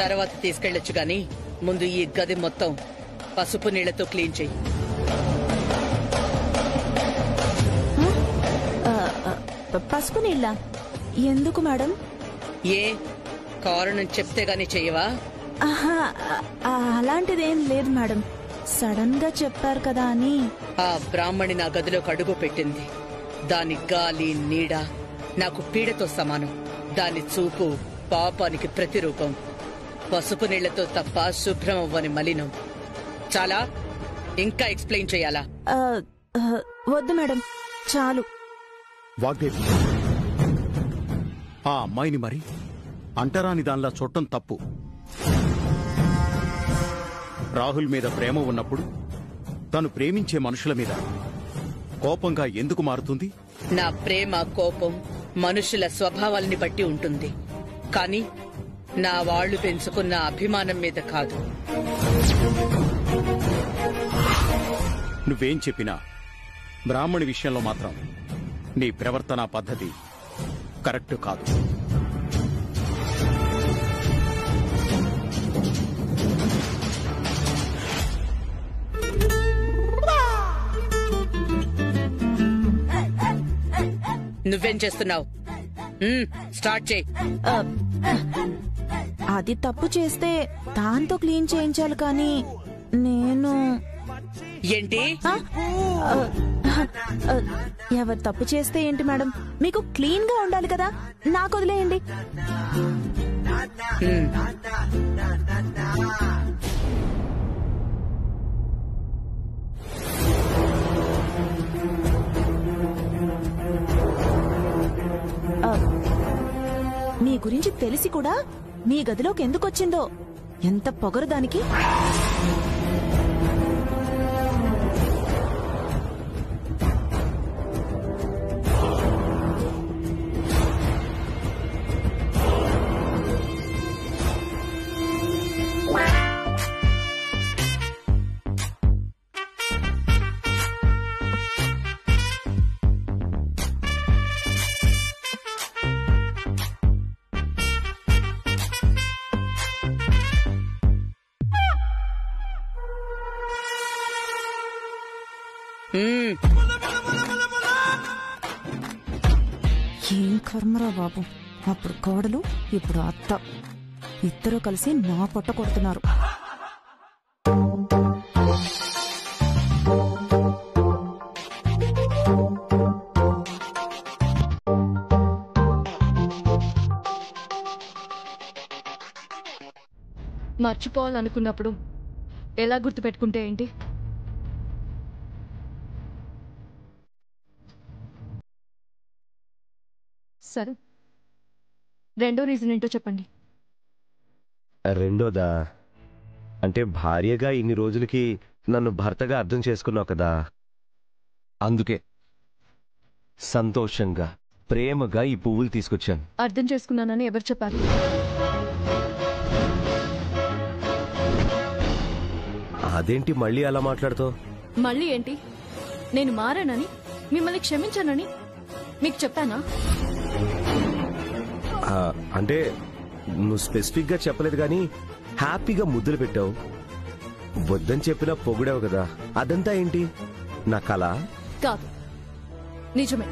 తర్వాత తీసుకెళ్లొచ్చు గాని ముందు ఈ గది మొత్తం పసుపు నీళ్లతో క్లీన్ చెయ్యి. పసుపు నీళ్ళ ఎందుకు మేడం? ఏ కారణం చెప్తే గాని చెయ్యవా? అలాంటిదేం లేదు మేడం, సడన్ గా చెప్పారు కదా అని. ఆ బ్రాహ్మణి నా గదిలోకి అడుగు పెట్టింది. దాని గాలి నీడ నాకు పీడతో సమానం. దాని చూపు పాపానికి ప్రతిరూపం. పసుపు నీళ్లతో తప్ప శుభ్రం అవ్వని మలినం. చాలా ఇంకా ఎక్స్ప్లెయిన్ చెయ్యాలా? వద్దు మేడం, చాలు. వాగ్దేవి, ఆ అమ్మాయిని మరి అంటరాని దానిలా చూడటం తప్పు. రాహుల్ మీద ప్రేమ ఉన్నప్పుడు తను ప్రేమించే మనుషుల మీద కోపంగా ఎందుకు మారుతుంది? నా ప్రేమ కోపం మనుషుల స్వభావాల్ని బట్టి ఉంటుంది, కానీ నా వాళ్లు పెంచుకున్న అభిమానం మీద కాదు. నువ్వేం చెప్పినా బ్రాహ్మణి విషయంలో మాత్రం నీ ప్రవర్తన పద్ధతి కరెక్ట్ కాదు. నువ్వేం చేస్తున్నావు? స్టార్ట్ చేయి. అది తప్పు చేస్తే దాంతో క్లీన్ చేయించాలి, కానీ నేను ఏంటి? ఎవరు తప్పు చేస్తే ఏంటి మేడం, మీకు క్లీన్ గా ఉండాలి కదా, నాకు వదిలేయండి. మీ గురించి తెలిసి కూడా మీ గదిలోకి ఎందుకొచ్చిందో, ఎంత పొగరు దానికి. ఏం కర్మరా బాబు, అప్పుడు కోడలు ఇప్పుడు అత్త, ఇద్దరు కలిసి నా పొట్ట కొడుతున్నారు. మర్చిపోవాలనుకున్నప్పుడు ఎలా గుర్తుపెట్టుకుంటే ఏంటి? సరే, రెండో రీజన్ ఏంటో చెప్పండి. రెండోదా అంటే భార్యగా ఇన్ని రోజులకి నన్ను భర్తగా అర్థం చేసుకున్నావు కదా, అందుకే సంతోషంగా ప్రేమగా ఈ పువ్వులు తీసుకొచ్చాను. అర్థం చేసుకున్నానని ఎవరు చెప్పారు? అదేంటి మళ్ళీ అలా మాట్లాడుతావు? మళ్ళీ ఏంటి? నేను మారానని, మిమ్మల్ని క్షమించానని మీకు చెప్పానా? అంటే నువ్వు స్పెసిఫిక్ గా చెప్పలేదు గాని హ్యాపీగా ముద్దులు పెట్టావు. వద్దని చెప్పినా పొగిడావు కదా, అదంతా ఏంటి? నా కళ కాదు, నిజమే.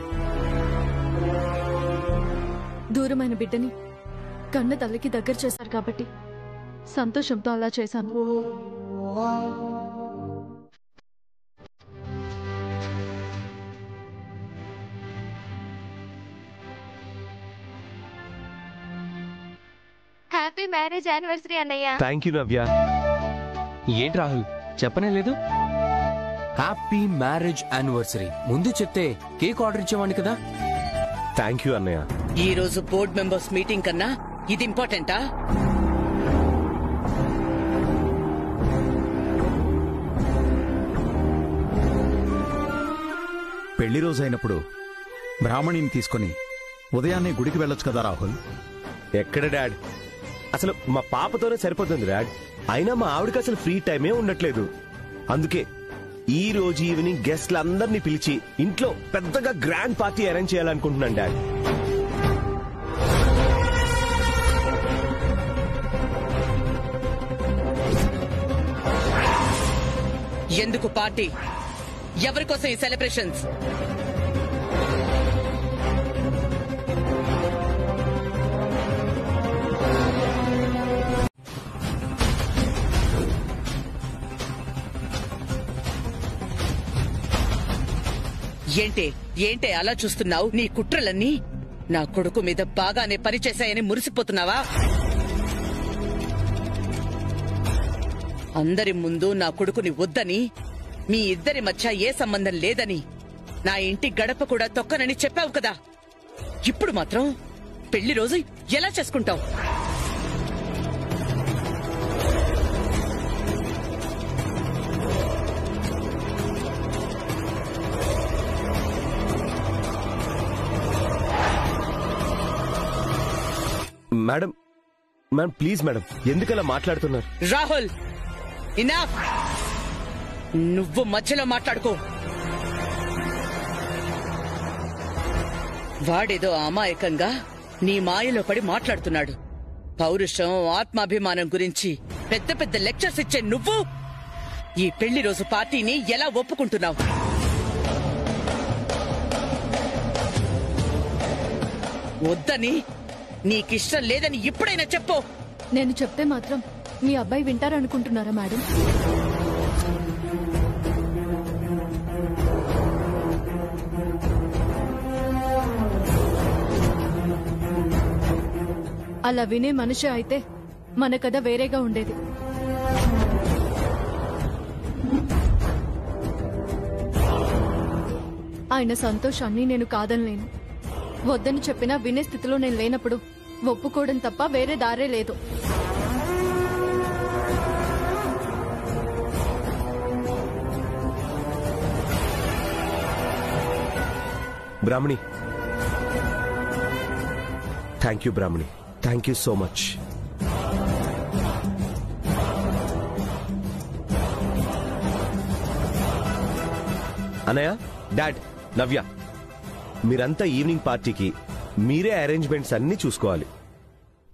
దూరమైన బిడ్డని కన్న తల్లికి దగ్గర చేశారు కాబట్టి సంతోషంతో అలా చేశాను. హ్యాపీ మ్యారేజ్ యానివర్సరీ అన్నయ్య. థ్యాంక్ యూ నవ్య. ఏంటి రాహుల్ చెప్పనే లేదు? హ్యాపీ మ్యారేజ్ యానివర్సరీ ముందు చెప్తే కేక్ ఆర్డర్ ఇచ్చేవాడిని కదా. థ్యాంక్ యూ అన్నయ్య. ఈ రోజు బోర్డ్ మెంబర్స్ మీటింగ్ కన్నా ఇది ఇంపార్టెంటా? పెళ్లి రోజైనప్పుడు బ్రాహ్మణిని తీసుకుని ఉదయాన్నే గుడికి వెళ్ళొచ్చు కదా రాహుల్. ఎక్కడ డాడ్, అసలు మా పాపతోనే సరిపోతుంది డాడ్. అయినా మా ఆవిడకి అసలు ఫ్రీ టైమే ఉండట్లేదు. అందుకే ఈ రోజు ఈవినింగ్ గెస్ట్లందరినీ పిలిచి ఇంట్లో పెద్దగా గ్రాండ్ పార్టీ అరేంజ్ చేయాలనుకుంటున్నాను డాడ్. ఎందుకు పార్టీ? ఎవరి కోసం ఈ సెలబ్రేషన్స్? ఏంటే అలా చూస్తున్నావు? నీ కుట్రలన్నీ నా కొడుకు మీద బాగానే పనిచేశాయని మురిసిపోతున్నావా? అందరి ముందు నా కొడుకుని వద్దని, మీ ఇద్దరి మధ్య ఏ సంబంధం లేదని, నా ఇంటి గడప కూడా తొక్కనని చెప్పావు కదా. ఇప్పుడు మాత్రం పెళ్లి రోజు ఎలా చేసుకుంటావు? మేడం మేడం ప్లీజ్ మేడం, ఎందుకలా మాట్లాడుతున్నారు? రాహుల్, ఇనాఫ్. నువ్వు మధ్యలో మాట్లాడుకో. వాడేదో అమాయకంగా నీ మాయలో పడి మాట్లాడుతున్నాడు. పౌరుషం, ఆత్మాభిమానం గురించి పెద్ద పెద్ద లెక్చర్స్ ఇచ్చే నువ్వు ఈ పెళ్లి రోజు పార్టీని ఎలా ఒప్పుకుంటున్నావు? వద్దని, నీకిష్టం లేదని ఇప్పుడైనా చెప్పు. నేను చెప్తే మాత్రం మీ అబ్బాయి వింటారనుకుంటున్నారా మేడం? అలా వినే మనిషి అయితే మన కథ వేరేగా ఉండేది. ఆయన సంతోషాన్ని నేను కాదనలేను. వద్దని చెప్పినా వినే స్థితిలో నేను లేనప్పుడు ఒప్పుకోవడం తప్ప వేరే దారే లేదు. Brahmani, thank you Brahmani, thank you so much. అన్నయ్య, డాడ్, నవ్య, మీరంతా ఈవినింగ్ పార్టీకి మీరే అరేంజ్మెంట్స్ అన్ని చూసుకోవాలి,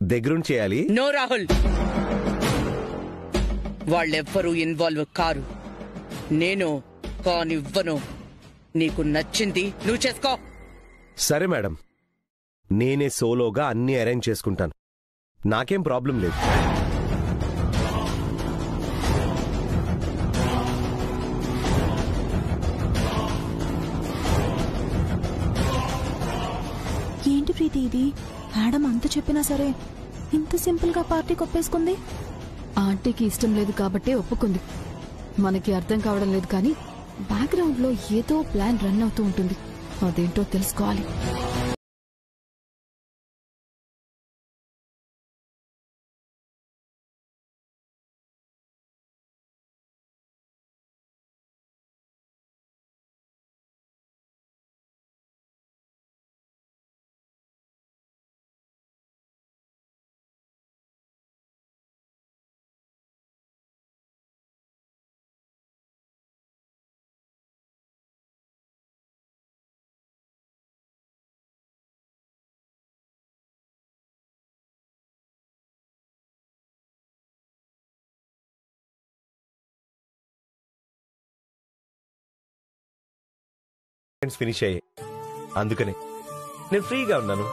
దగ్గరుండి చేయాలి. నో రాహుల్, వాళ్ళెవ్వరూ ఇన్వాల్వ్ కారు. నేను కానివ్వను. నీకు నచ్చింది నువ్వు చేసుకో. సరే మేడం, నేనే సోలోగా అన్ని అరేంజ్ చేసుకుంటాను, నాకేం ప్రాబ్లం లేదు. ఏంటి ప్రీతి ఇది? మేడం అంత చెప్పినా సరే ఇంత సింపుల్ గా పార్టీ కొప్పేసుకుంది. ఆంటీకి ఇష్టం లేదు కాబట్టి ఒప్పుకుంది. మనకి అర్థం కావడం లేదు కానీ బ్యాక్గ్రౌండ్ లో ఏదో ప్లాన్ రన్ అవుతూ ఉంటుంది. అదేంటో తెలుసుకోవాలి. ఫినిష్ అయ్యాయి, అందుకనే నేను ఫ్రీగా ఉన్నాను.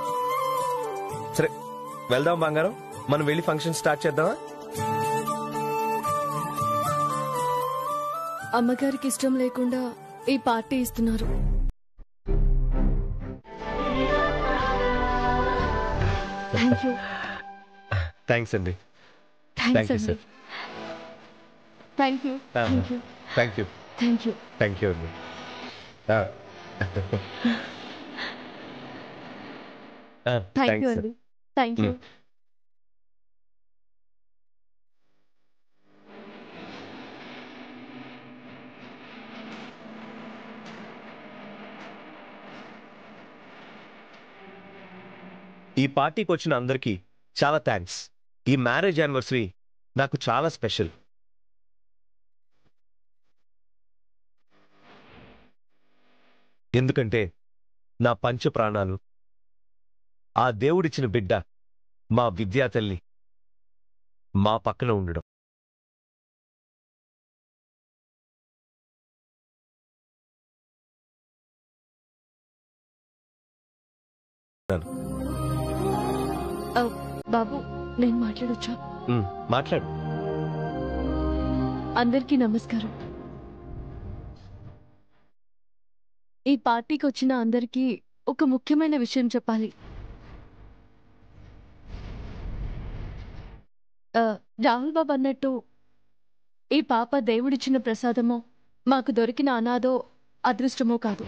సరే వెళ్దాం బంగారం, మనం వెళ్ళి ఫంక్షన్ స్టార్ట్ చేద్దామా? అమ్మగారికి ఇష్టం లేకుండా ఈ పార్టీ ఇస్తున్నారు. థ్యాంక్స్ అండి. Thank you sir. Thank you. Thank you. Thank you. Thank you అండి. థ్యాంక్ యూ అండి. Thank you. ఈ పార్టీకి వచ్చిన అందరికీ చాలా థ్యాంక్స్. ఈ మ్యారేజ్ యానివర్సరీ నాకు చాలా స్పెషల్. ఎందుకంటే నా పంచ ప్రాణాలు, ఆ దేవుడిచ్చిన బిడ్డ మా విద్యాతల్లి మా పక్కన ఉండడం. బాబు నేను మాట్లాడొచ్చా? మాట్లాడు. అందరికీ నమస్కారం. ఈ పార్టీకి వచ్చిన అందరికీ ఒక ముఖ్యమైన విషయం చెప్పాలి. రాహుల్ బాబు అన్నట్టు ఈ పాప దేవుడిచ్చిన ప్రసాదమో మాకు దొరికిన అనాథో అదృష్టమో కాదు,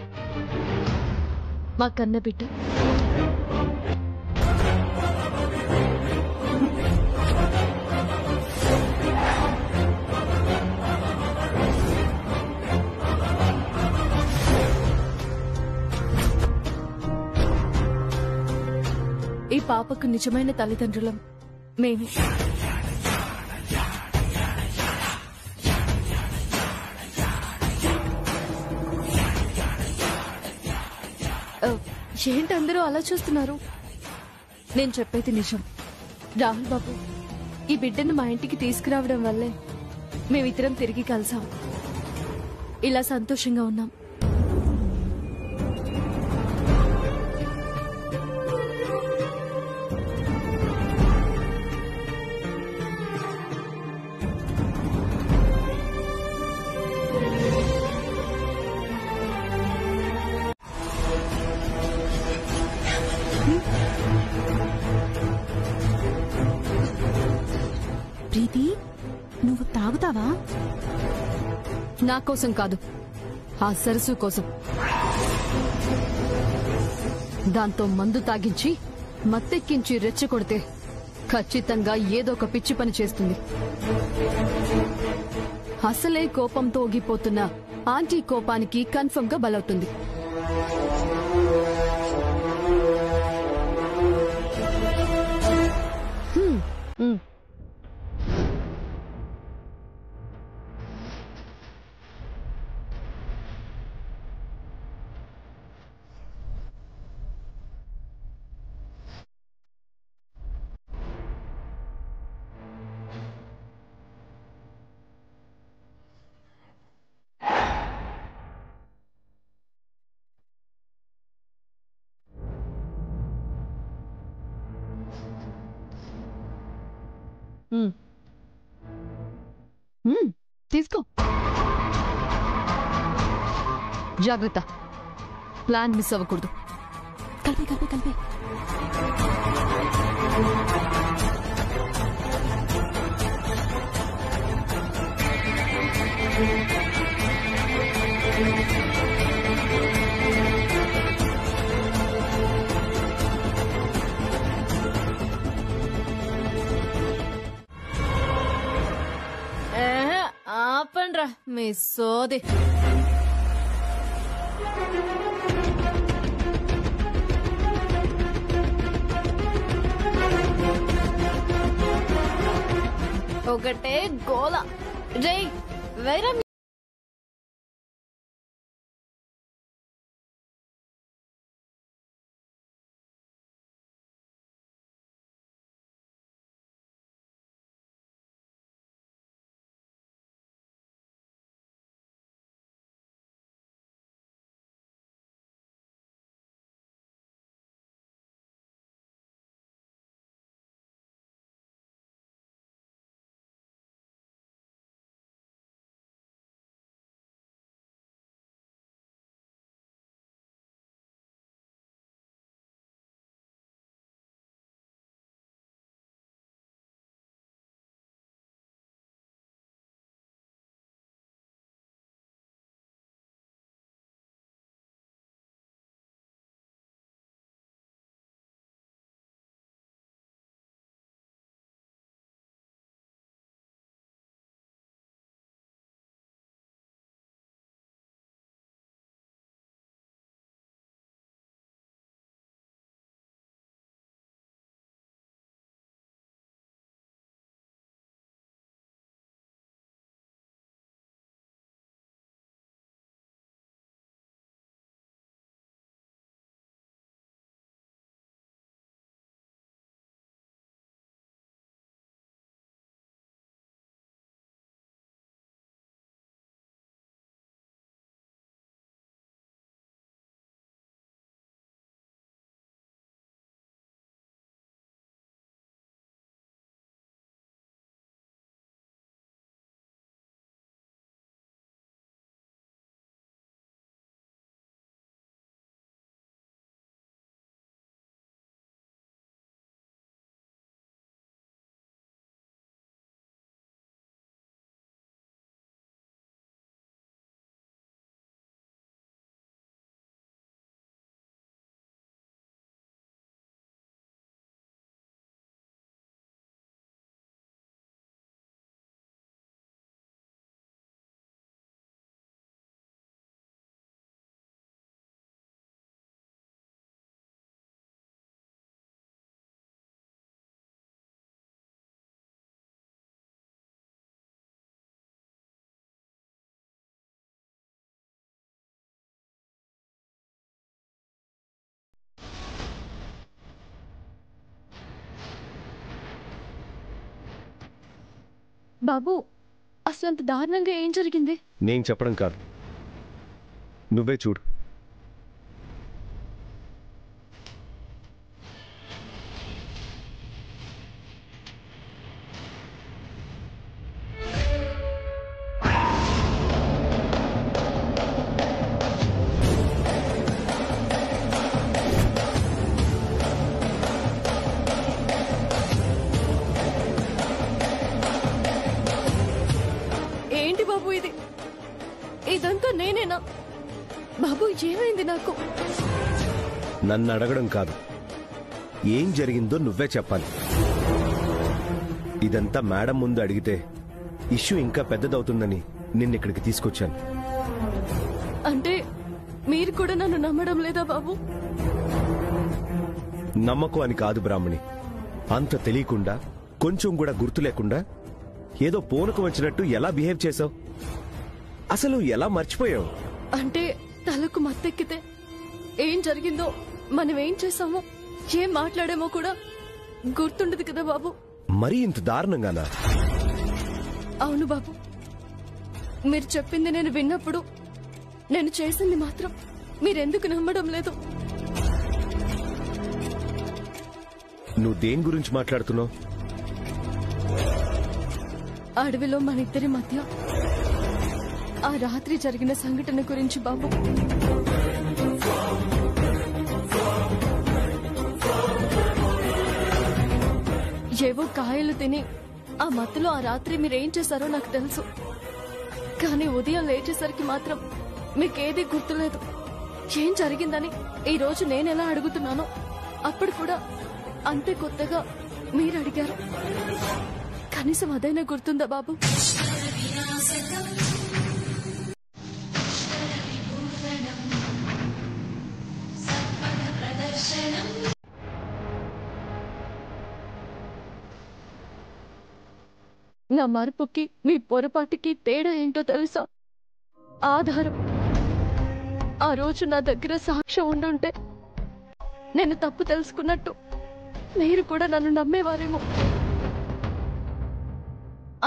మా కన్న బిడ్డ. ఈ పాపకు నిజమైన తల్లిదండ్రులం మేమే. ఏంటి అందరూ అలా చూస్తున్నారు? నేను చెప్పేది నిజం. రాహుల్ బాబు ఈ బిడ్డను మా ఇంటికి తీసుకురావడం వల్లే మేమిద్దరం తిరిగి కలిసాం, ఇలా సంతోషంగా ఉన్నాం. ప్రీతి, నువ్వు తాగుతావా? నా కోసం కాదు, ఆ సరస్సు కోసం. దాంతో మందు తాగించి మత్తెక్కించి రెచ్చగొడితే ఖచ్చితంగా ఏదో ఒక పిచ్చి పని చేస్తుంది. అసలే కోపంతో ఊగిపోతున్న ఆంటీ కోపానికి కన్ఫర్మ్ గా బలవుతుంది. తీసుకో. జాగ్రత్త, ప్లాన్ మిస్ అవ్వకూడదు. కలిపి కలిపి కలిపి. ఆపండ్రా మీ సోది. ఒకటే గోల. రేయ్ వైరం బాబు అసలు అంత దారుణంగా ఏం జరిగింది? నేను చెప్పడం కాదు, నువ్వే చూడు. ఏంటి బాబు ఇది? ఇదంతా నేనేనా? బాబు ఏమైంది నాకు? నన్ను అడగడం కాదు, ఏం జరిగిందో నువ్వే చెప్పాలి. ఇదంతా మేడం ముందు అడిగితే ఇష్యూ ఇంకా పెద్దదవుతుందని నిన్నిక్కడికి తీసుకొచ్చాను. అంటే మీరు కూడా నన్ను నమ్మడం లేదా బాబు? నమ్మకం అని కాదు బ్రాహ్మణి, అంత తెలియకుండా కొంచెం కూడా గుర్తు లేకుండా ఏదో పూనకం వచ్చినట్టు ఎలా బిహేవ్ చేసావు? అసలు ఎలా మర్చిపోయావు? అంటే తలకు మత్తెక్కితే ఏం జరిగిందో, మనం ఏం చేసామో, ఏం మాట్లాడామో కూడా గుర్తుండదు కదా బాబు. మరీ ఇంత దారుణంగానా? అవును బాబు, మీరు చెప్పింది నేను విన్నప్పుడు నేను చేసింది మాత్రం మీరెందుకు నమ్మడం లేదు? నువ్వు దేని గురించి మాట్లాడుతున్నావు? అడవిలో మన ఇద్దరి మధ్య ఆ రాత్రి జరిగిన సంఘటన గురించి బాబు. ఏవో కాయలు తిని ఆ మత్తులో ఆ రాత్రి మీరేం చేశారో నాకు తెలుసు. కానీ ఉదయం లేచేసరికి మాత్రం మీకేదీ గుర్తులేదు. ఏం జరిగిందని ఈ రోజు నేనెలా అడుగుతున్నానో అప్పుడు కూడా అంతే కొత్తగా మీరు అడిగారు. కనీసం అదైనా గుర్తుందా బాబు? నా మార్పుకి మీ పొరపాటుకి తేడా ఏంటో తెలుసా? ఆధారం. ఆ రోజు నా దగ్గర సాక్ష్యం ఉండుంటే నేను తప్పు తెలుసుకున్నట్టు మీరు కూడా నన్ను నమ్మేవారేమో.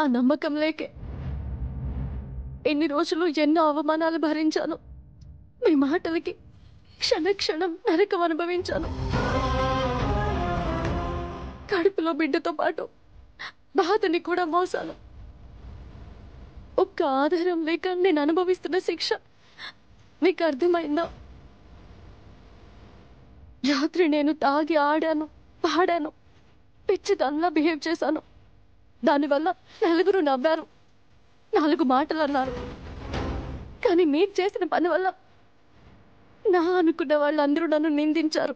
ఆ నమ్మకం లేకే ఎన్ని రోజులు ఎన్నో అవమానాలు భరించాను. మీ మాటలకి క్షణక్షణం నరకం అనుభవించాను. కడుపులో బిడ్డతో పాటు బాధని కూడా మోసాను. ఒక్క ఆధారం లేక నేను అనుభవిస్తున్న శిక్ష మీకు అర్థమైందా? రాత్రి నేను తాగి ఆడాను, పాడాను, పిచ్చి దానిలా బిహేవ్ చేశాను. దానివల్ల నలుగురు నవ్వారు, 4 మాటలు అన్నారు. కానీ మీరు చేసిన పని వల్ల నా అనుకున్న వాళ్ళందరూ నన్ను నిందించారు.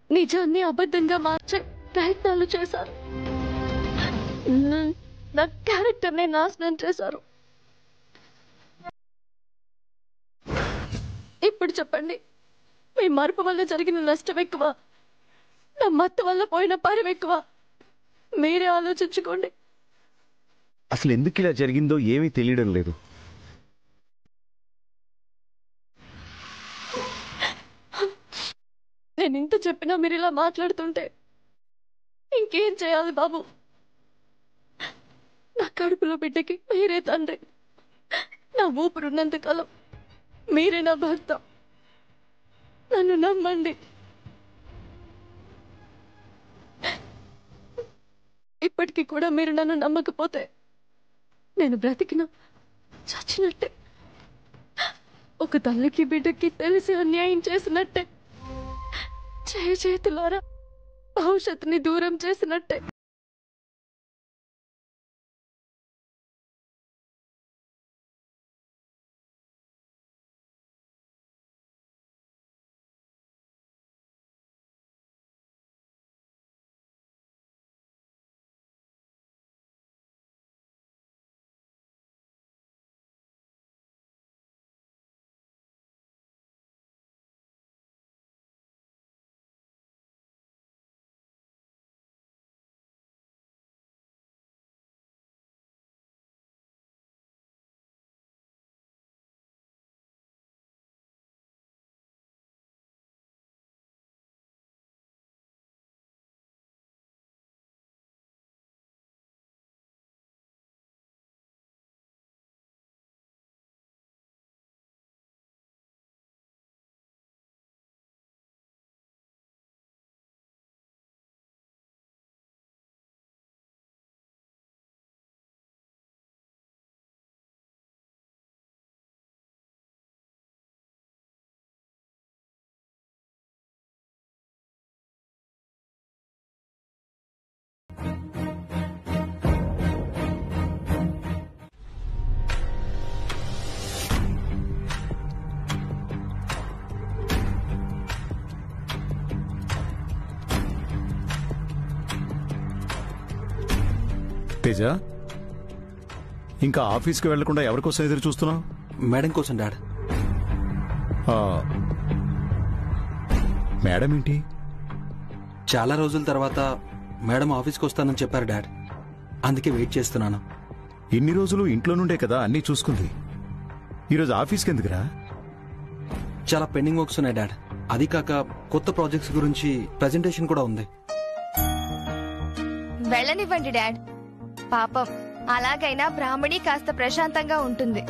నిజాన్ని అబద్ధంగా మార్చే ప్రయత్నాలు చేశారు. నా క్యారెక్టర్ని నాశనం చేశారు. ఇప్పుడు చెప్పండి, మీ మరుపు వల్ల జరిగిన నష్టం ఎక్కువ, నా మత్తు వల్ల పోయిన పరం ఎక్కువ? మీరే ఆలోచించుకోండి. అసలు ఎందుకు ఇలా జరిగిందో ఏమీ తెలియడం లేదు. నేను ఇంత చెప్పినా మీరు ఇలా మాట్లాడుతుంటే ఇంకేం చేయాలి బాబు? నా కడుపులో బిడ్డకి మీరే తండ్రి. నా ఊపిరున్నంత కాలం మీరే నా భర్త. నన్ను నమ్మండి. ఇప్పటికీ కూడా మీరు నన్ను నమ్మకపోతే నేను బ్రతికిన చచ్చినట్టే. ఒక తల్లికి బిడ్డకి తెలిసి అన్యాయం చేసినట్టే, చేతులారా భవిష్యత్తుని దూరం చేసినట్టే. తేజ, ఇంకా ఆఫీస్కి వెళ్లకుండా ఎవరికోసం ఎదురు చూస్తున్నావు? మేడం కోసం డాడ్. మేడం ఏంటి? చాలా రోజుల తర్వాత మేడం ఆఫీస్కి వస్తానని చెప్పారు డాడ్. అందుకే వెయిట్ చేస్తున్నాను. ఇన్ని రోజులు ఇంట్లో నుండే కదా అన్నీ చూసుకుంది. ఈరోజు ఆఫీస్కి ఎందుకురా? చాలా పెండింగ్ వర్క్స్ ఉన్నాయి డాడ్. అది కాక కొత్త ప్రాజెక్ట్స్ గురించి ప్రెజెంటేషన్ కూడా ఉంది. వెళ్ళనివ్వండి డాడ్. పాపం అలాగైనా బ్రాహ్మణి కాస్త ప్రశాంతంగా ఉంటుంది.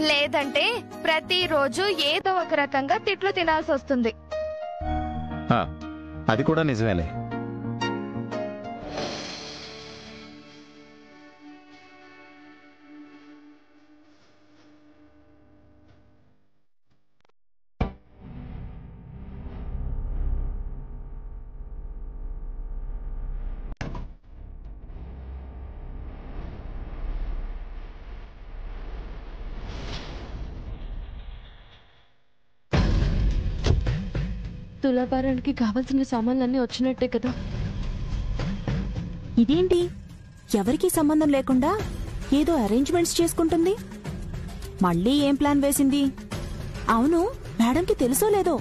లేదంటే ప్రతిరోజు ఏదో ఒక రకంగా తిట్లు తినాల్సి వస్తుంది. అది కూడా నిజమేలే. తులాభారానికి కావాల్సిన సామాన్లన్నీ వచ్చినట్టే కదా. ఇదేంటి ఎవరికీ సంబంధం లేకుండా ఏదో అరేంజ్మెంట్స్ చేసుకుంటుంది? మళ్ళీ ఏం ప్లాన్ వేసింది? అవును, మేడంకి తెలుసో లేదో?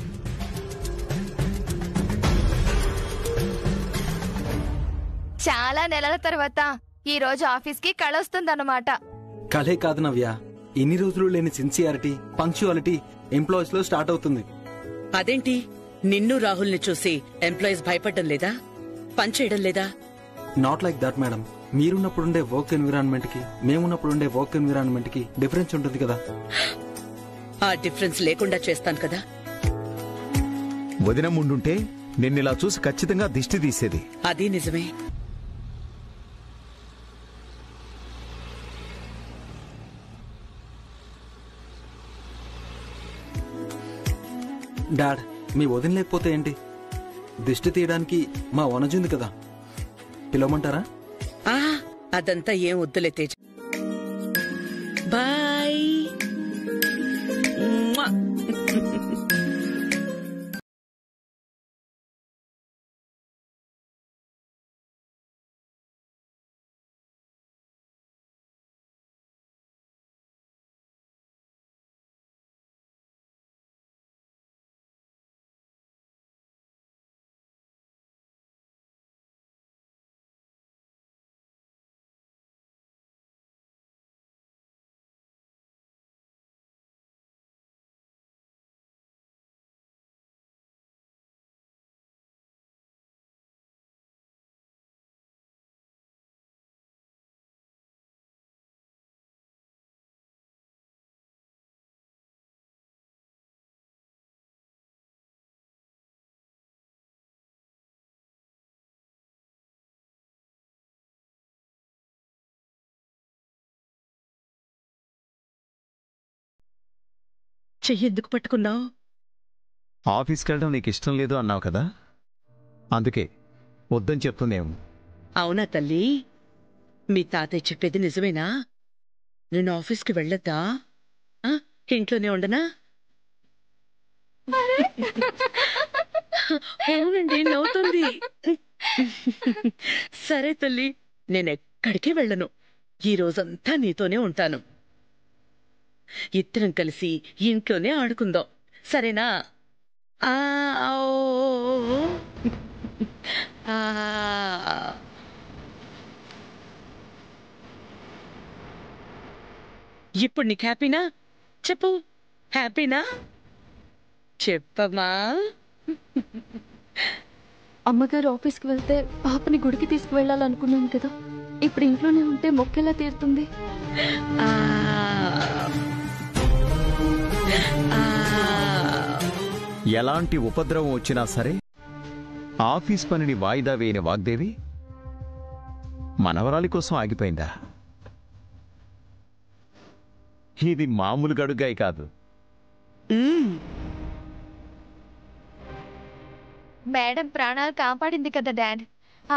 చాలా నెలల తర్వాత ఈ రోజు ఆఫీస్ కి కళొస్తుందన్నమాట. కలే కాదు నవ్య, ఇన్ని రోజులు లేని సిన్సియారిటీ, పంక్చువాలిటీ ఎంప్లాయీస్ లో స్టార్ట్ అవుతుంది. అదేంటి, నిన్ను రాహుల్ని చూసి ఎంప్లాయీస్ భయపడడం లేదా? పని చేయడం లేదా? Not like that madam. మీరున్నప్పుడుండే వర్క్ ఎన్విరాన్మెంట్ కి మేమున్నప్పుడుండే వర్క్ ఎన్విరాన్మెంట్ కి డిఫరెన్స్ ఉంటుంది కదా. ఆ డిఫరెన్స్ లేకుండా చేస్తాను కదా. వదిన ముందుంటే నిన్నిలా చూసి ఖచ్చితంగా దిష్టి తీసేది. అది నిజమే. డాడ్, మీ వదిన లేకపోతే ఏంటి? దిష్టి తీయడానికి మా వనజుంది కదా, పిలవమంటారా? అదంతా ఏం వద్దులే తేజ. బాయ్. చెయ్యెందుకు పట్టుకున్నావు? ఆఫీస్కి వెళ్ళడం నీకు ఇష్టం లేదు అన్నావు కదా, అందుకే వద్దని చెప్తుందేమో. అవునా తల్లి? మీ తాతయ్య చెప్పేది నిజమేనా? నేను ఆఫీస్కి వెళ్ళొద్దా? ఇంట్లోనే ఉండనా? అవునండి, నవ్వుతుంది. సరే తల్లి, నేనెక్కడికి వెళ్ళను. ఈ రోజంతా నీతోనే ఉంటాను. ఇద్దరం కలిసి ఇంట్లోనే ఆడుకుందాం, సరేనా? ఇప్పుడు నీకు హ్యాపీనా? చెప్పు, హ్యాపీనా? చెప్పమ్మా. అమ్మగారు ఆఫీస్కి వెళ్తే పాపని గుడికి తీసుకువెళ్ళాలనుకున్నాను కదా. ఇప్పుడు ఇంట్లోనే ఉంటే మొక్కెలా తీరుతుంది? ఎలాంటి ఉపద్రవం వచ్చినా సరే ఆఫీస్ పనిని వాయిదా వేయని వాగ్దేవి మనవరాలి కోసం ఆగిపోయిందా? ఇది మామూలు గడుగాయి కాదు. మేడం ప్రాణాలు కాపాడింది కదా డాడ్.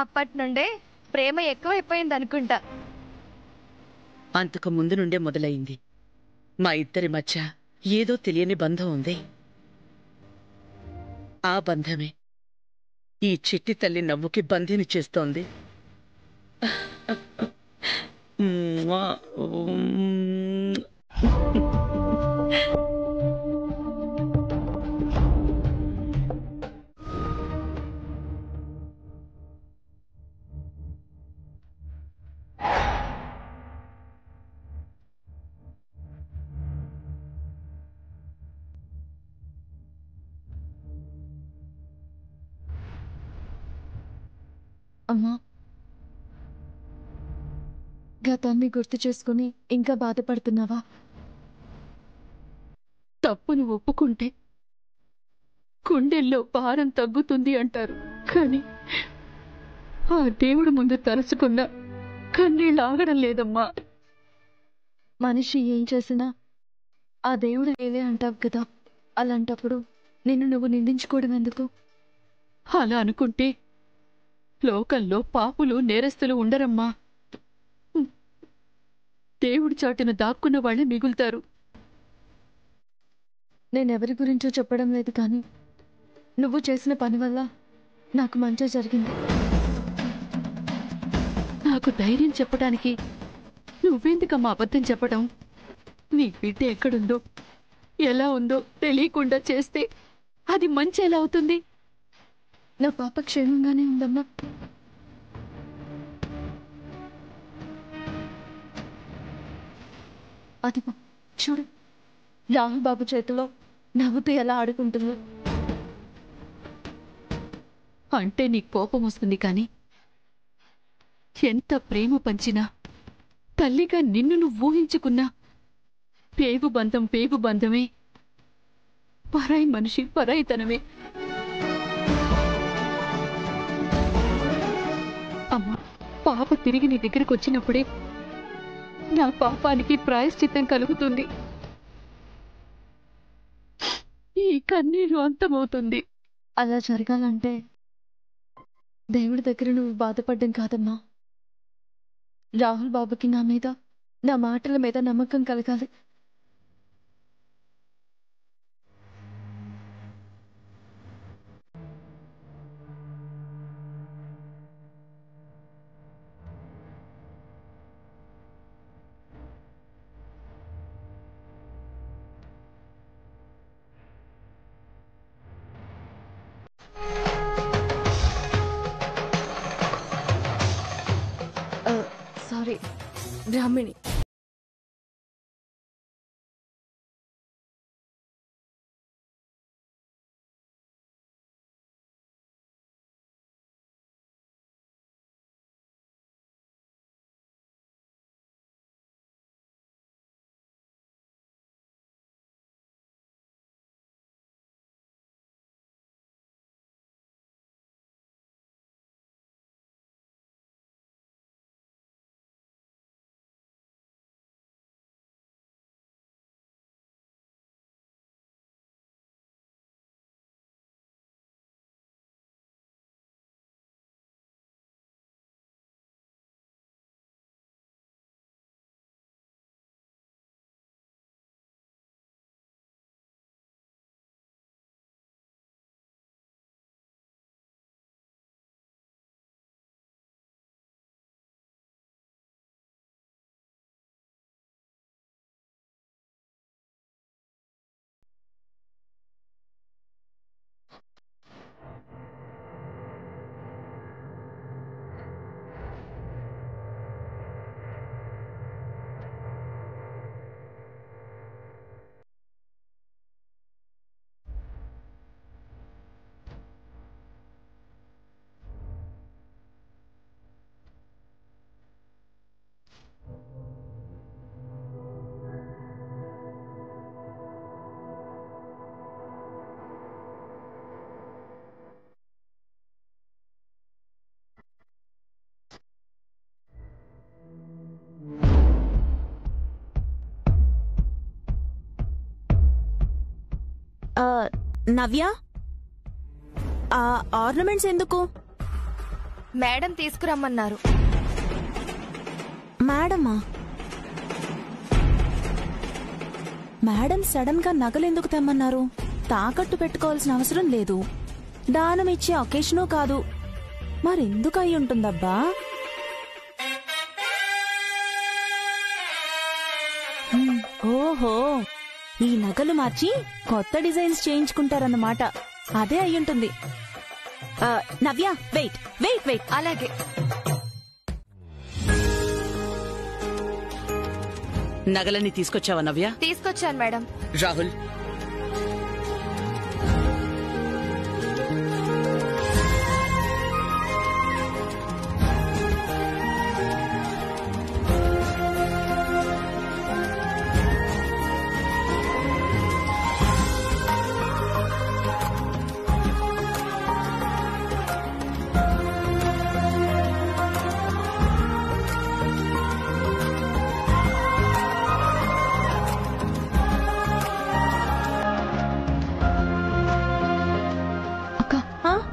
అప్పటి నుండే ప్రేమ ఎక్కువైపోయింది అనుకుంటా. అంతకు ముందు నుండే మొదలైంది. మా ఇద్దరి మధ్య ఏదో తెలియని బంధం ఉంది. ఆ బంధమే ఈ చిట్టి తల్లి నవ్వుకి బంధిని చేస్తోంది. అమ్మా, గతాన్ని గుర్తు చేసుకుని ఇంకా బాధపడుతున్నావా? తప్పును ఒప్పుకుంటే గుండెల్లో భారం తగ్గుతుంది అంటారు, కానీ ఆ దేవుడు ముందు తలుచుకున్న కన్నీళ్ళు ఆగడం లేదమ్మా. మనిషి ఏం చేసినా ఆ దేవుడు లేదే అంటావు కదా, అలాంటప్పుడు నిన్ను నువ్వు నిందించుకోవడం ఎందుకు? అలా అనుకుంటే లోకంలో పాపులు నేరస్తులు ఉండరమ్మా. దేవుడి చాటున దాక్కున్న వాళ్ళే మిగులుతారు. నేనెవరి గురించో చెప్పడం లేదు, కానీ నువ్వు చేసిన పని వల్ల నాకు మంచి జరిగింది. నాకు ధైర్యం చెప్పడానికి నువ్వెందుకమ్మా అబద్ధం చెప్పడం? నీ బిడ్డ ఎక్కడుందో ఎలా ఉందో తెలియకుండా చేస్తే అది మంచి ఎలా అవుతుంది? నా పాప క్షేమంగానే ఉందమ్మా. అది చూడు, రాహుల్ బాబు చేతిలో నవ్వుతూ ఎలా ఆడుకుంటుందో. అంటే నీకు కోపం వస్తుంది, కానీ ఎంత ప్రేమ పంచినా, తల్లిగా నిన్ను నువ్వు ఊహించుకున్నా పేగు బంధమే, పరాయి మనిషి పరాయితనమే. అమ్మా, పాప తిరిగి నీ దగ్గరకు వచ్చినప్పుడే నా పాపానికి ప్రాయశ్చిత్తం కలుగుతుంది. ఈ కన్నీరు అంతమవుతుంది. అలా జరగాలంటే దేవుడి దగ్గర నువ్వు బాధపడ్డం కాదమ్మా, రాహుల్ బాబుకి నా మీద, నా మాటల మీద నమ్మకం కలగాలి. సారీ బ్రాహ్మిణి. నవ్య, ఆ ఆర్నమెంట్స్ ఎందుకు? మేడం తీసుకురమ్మన్నారు. మేడమా? మేడం సడన్ గా నగలెందుకు తెమ్మన్నారు? తాకట్టు పెట్టుకోవాల్సిన అవసరం లేదు, దానం ఇచ్చే ఒకేషను కాదు. మరెందుకు అయి ఉంటుందబ్బా? ఓహో, ఈ నగలు మార్చి కొత్త డిజైన్స్ చేయించుకుంటారన్నమాట. అదే అయ్యుంటుంది. నవ్య, వెయిట్ వెయిట్ వెయిట్. అలాగే. నగలన్నీ తీసుకొచ్చావా నవ్య? తీసుకొచ్చాను మేడం. రాహుల్,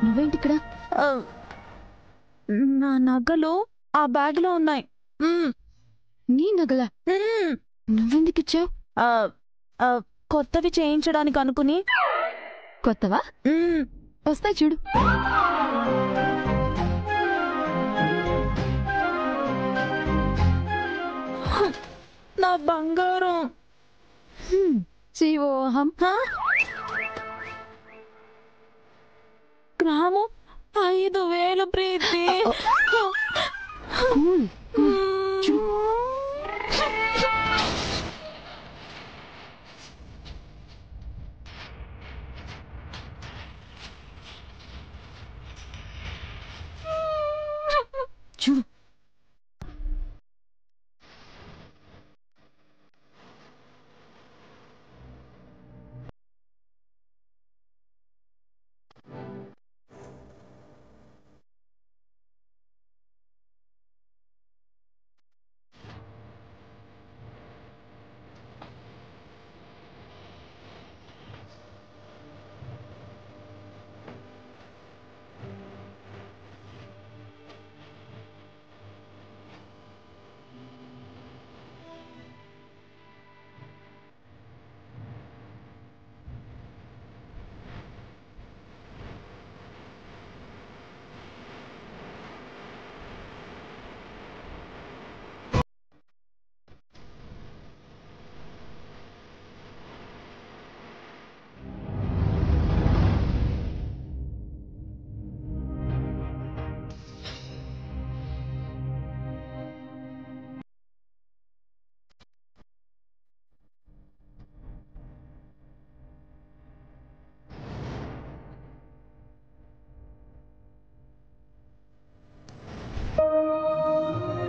నువ్వేంటి ఇక్కడ? నా నగలు ఆ బ్యాగ్ లో ఉన్నాయి. నీ నగలా? నువ్వెందుకు ఇచ్చావు? కొత్తవి చేయించడానికి అనుకుని. కొత్తవా? వస్తాయి చూడు. నా బంగారం. శివోహం. గ్రాము 5,000 ప్రీతి.